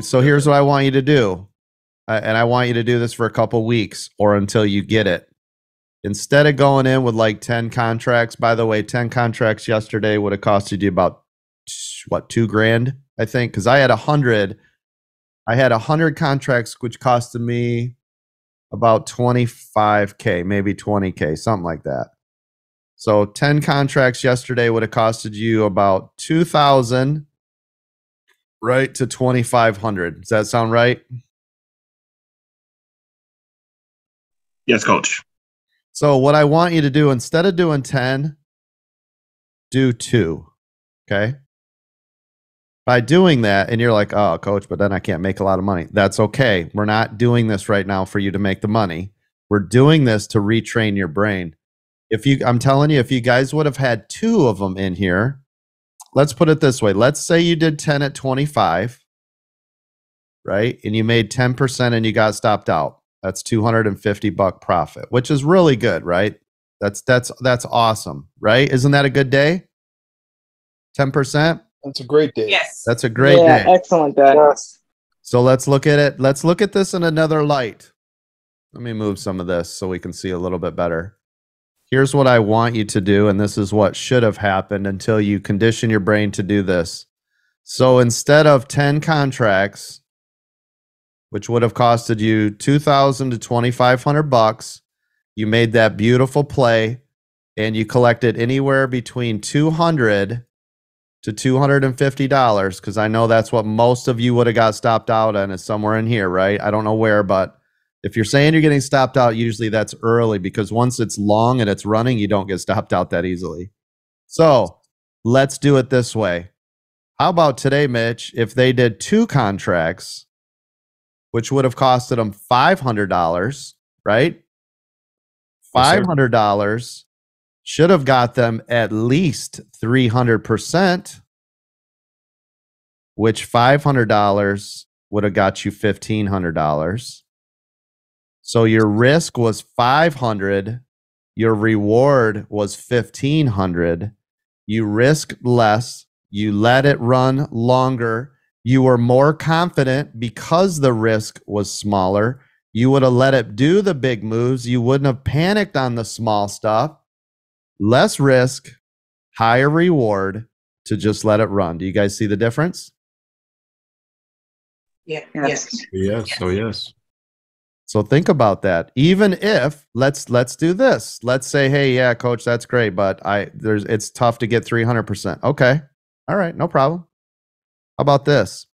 So here's what I want you to do. And I want you to do this for a couple weeks or until you get it. Instead of going in with like 10 contracts, by the way, 10 contracts yesterday would have costed you about what, $2,000, I think, because I had 100. I had 100 contracts, which costed me about 25K, maybe 20K, something like that. So 10 contracts yesterday would have costed you about 2,000, right, to 2,500. Does that sound right? Yes, coach. So what I want you to do, instead of doing 10, do 2. Okay. By doing that, and you're like, oh, coach, but then I can't make a lot of money. That's okay. We're not doing this right now for you to make the money. We're doing this to retrain your brain. I'm telling you, if you guys would have had 2 of them in here, let's put it this way. Let's say you did 10 at 25, right? And you made 10% and you got stopped out. That's $250 profit, which is really good, right? That's awesome, right? Isn't that a good day? 10%? That's a great day. Yes. That's a great day. Excellent day. Yes. So let's look at it. Let's look at this in another light. Let me move some of this so we can see a little bit better. Here's what I want you to do, and this is what should have happened until you condition your brain to do this. So instead of 10 contracts, which would have costed you $2,000 to $2,500, you made that beautiful play, and you collected anywhere between $200 to $250, because I know that's what most of you would have got stopped out on, is somewhere in here, right? I don't know where, but if you're saying you're getting stopped out, usually that's early, because once it's long and it's running, you don't get stopped out that easily. So let's do it this way. How about today, Mitch, if they did 2 contracts, which would have costed them $500, right? $500 should have got them at least 300%, which $500 would have got you $1,500. So your risk was 500, your reward was 1,500. You risked less, you let it run longer, you were more confident because the risk was smaller. You would have let it do the big moves, you wouldn't have panicked on the small stuff. Less risk, higher reward to just let it run. Do you guys see the difference? Yeah. Yes. Yes. Oh, yes. So think about that. Even if let's do this. Let's say, hey, yeah, coach, that's great, but it's tough to get 300%. Okay. All right, no problem. How about this?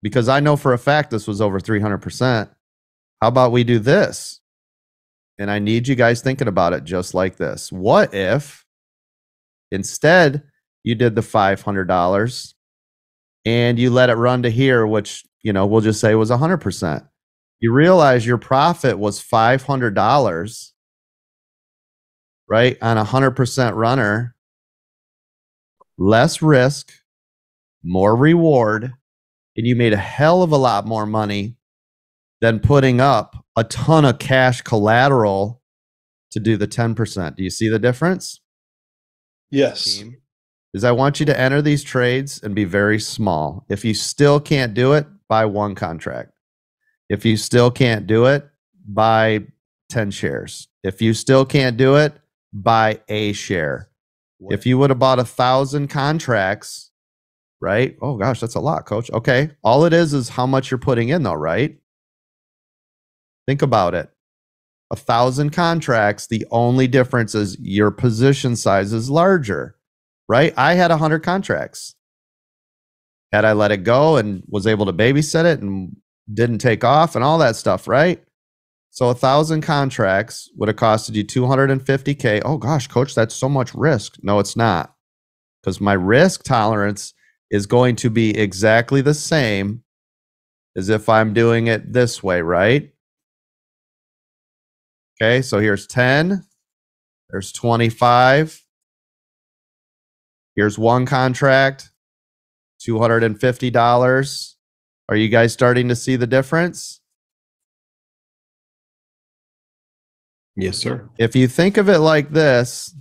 Because I know for a fact this was over 300%. How about we do this? And I need you guys thinking about it just like this. What if instead you did the $500 and you let it run to here, which, we'll just say was 100%. You realize your profit was $500, right? On a 100% runner, less risk, more reward, and you made a hell of a lot more money than putting up a ton of cash collateral to do the 10%. Do you see the difference? Yes. Is I want you to enter these trades and be very small. If you still can't do it, buy 1 contract. If you still can't do it, buy 10 shares. If you still can't do it, buy a share. If you would have bought 1,000 contracts, right? Oh gosh, that's a lot, coach. Okay. All it is how much you're putting in though, right? Think about it. 1,000 contracts, the only difference is your position size is larger, right? I had 100 contracts. Had I let it go and was able to babysit it and didn't take off and all that stuff, right? So 1,000 contracts would have costed you $250K. Oh gosh, coach, that's so much risk. No, it's not. Because my risk tolerance is going to be exactly the same as if I'm doing it this way, right? Okay, so here's 10. There's 25. Here's 1 contract, $250. Are you guys starting to see the difference? Yes, sir. If you think of it like this,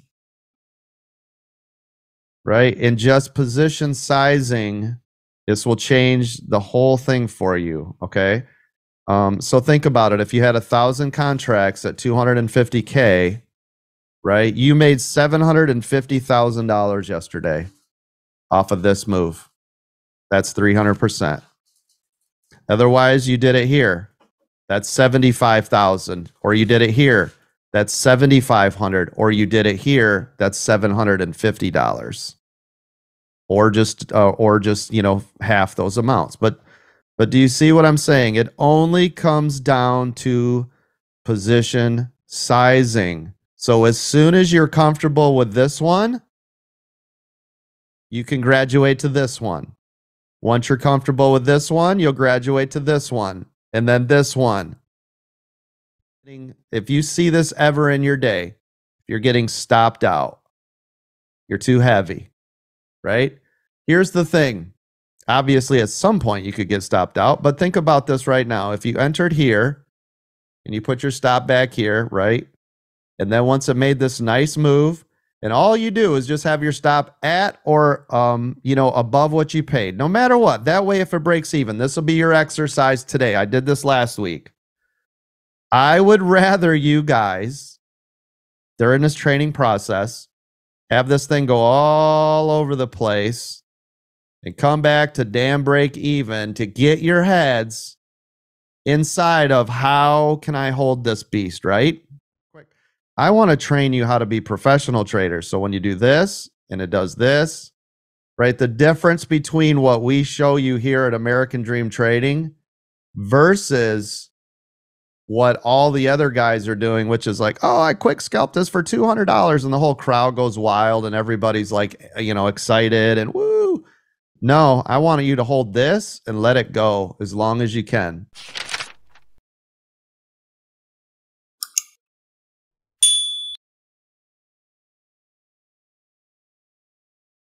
right, in just position sizing, This will change the whole thing for you. Okay. So think about it. If you had 1,000 contracts at 250K, right? You made $750,000 yesterday off of this move. That's 300%. Otherwise, you did it here. That's 75,000. Or you did it here. That's 7,500. Or you did it here. That's $750. Or just half those amounts. But do you see what I'm saying? It only comes down to position sizing. So as soon as you're comfortable with this one, you can graduate to this one. Once you're comfortable with this one, you'll graduate to this one, and then this one. If you see this ever in your day, if you're getting stopped out, you're too heavy, right? Here's the thing. Obviously, at some point, you could get stopped out, but think about this right now. If you entered here, and you put your stop back here, right? And then once it made this nice move, and all you do is just have your stop at or, above what you paid, no matter what. That way, if it breaks even, this will be your exercise today. I did this last week. I would rather you guys, during this training process, have this thing go all over the place and come back to damn break even to get your heads inside of how can I hold this beast, right? I want to train you how to be professional traders. So when you do this and it does this, right? The difference between what we show you here at American Dream Trading versus what all the other guys are doing, which is like, oh, I quick scalped this for $200 and the whole crowd goes wild and everybody's like, excited and woo. No, I want you to hold this and let it go as long as you can.